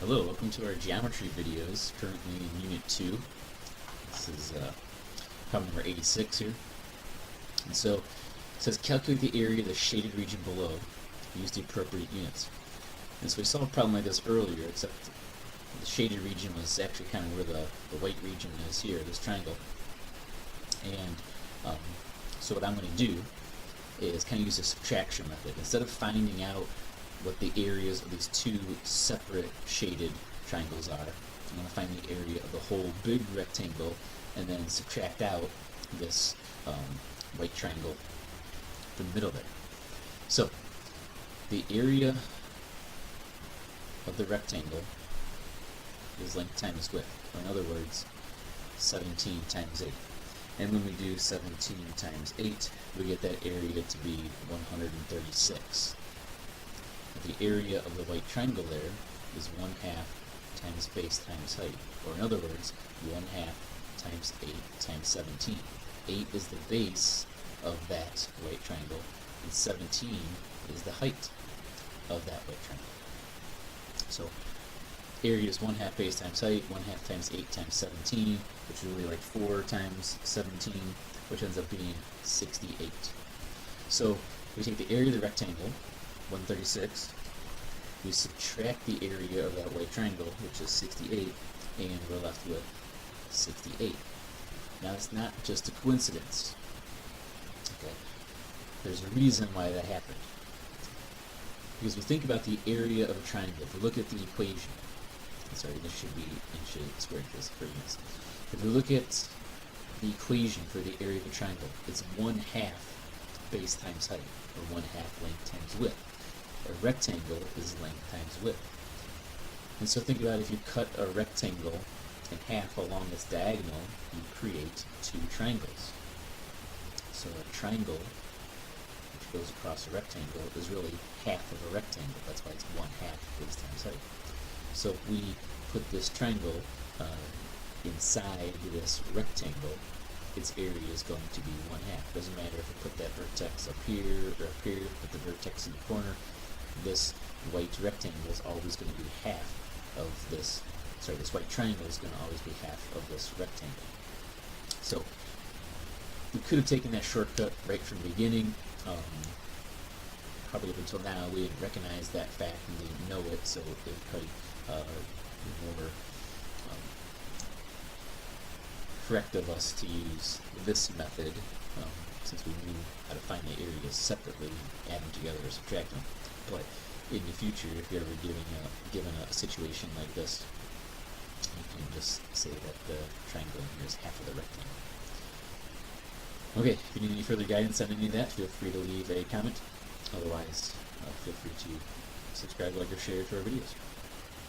Hello, welcome to our geometry videos, currently in Unit 2. This is problem number 86 here. And so it says calculate the area of the shaded region below. Use the appropriate units. And so we saw a problem like this earlier, except the shaded region was actually kind of where the white region is here, this triangle. And so what I'm going to do is kind of use a subtraction method. Instead of finding out what the areas of these two separate shaded triangles are, I'm going to find the area of the whole big rectangle and then subtract out this white triangle from the middle there. So the area of the rectangle is length times width, or in other words, 17 times 8. And when we do 17 times 8, we get that area to be 136. The area of the white triangle there is 1/2 times base times height, or in other words, 1/2 times 8 times 17. 8 is the base of that white triangle, and 17 is the height of that white triangle. So area is 1/2 base times height, 1/2 times 8 times 17, which is really like 4 times 17, which ends up being 68. So we take the area of the rectangle, 136, we subtract the area of that white triangle, which is 68, and we're left with 68. Now it's not just a coincidence. Okay, there's a reason why that happened. Because we think about the area of a triangle. If we look at the equation, sorry, this should be inch squared inches per units. If we look at the equation for the area of a triangle, it's 1/2 base times height, or 1/2 length times width. A rectangle is length times width. And so think about if you cut a rectangle in half along its diagonal, you create two triangles. So a triangle, which goes across a rectangle, is really half of a rectangle. That's why it's 1/2 base times height. So if we put this triangle inside this rectangle, its area is going to be 1/2. Doesn't matter if we put that vertex up here or up here, put the vertex in the corner. This white rectangle is always going to be half of this. Sorry, this white triangle is going to always be half of this rectangle. So we could have taken that shortcut right from the beginning. Probably up until now we didn't recognize that fact and didn't know it, so it would probably be more correct of us to use this method, since we knew how to find the areas separately, add them together or subtract them. But in the future, if you're ever given a situation like this, you can just say that the triangle here is half of the rectangle. Okay, if you need any further guidance on any of that, feel free to leave a comment. Otherwise, feel free to subscribe, like, or share to our videos.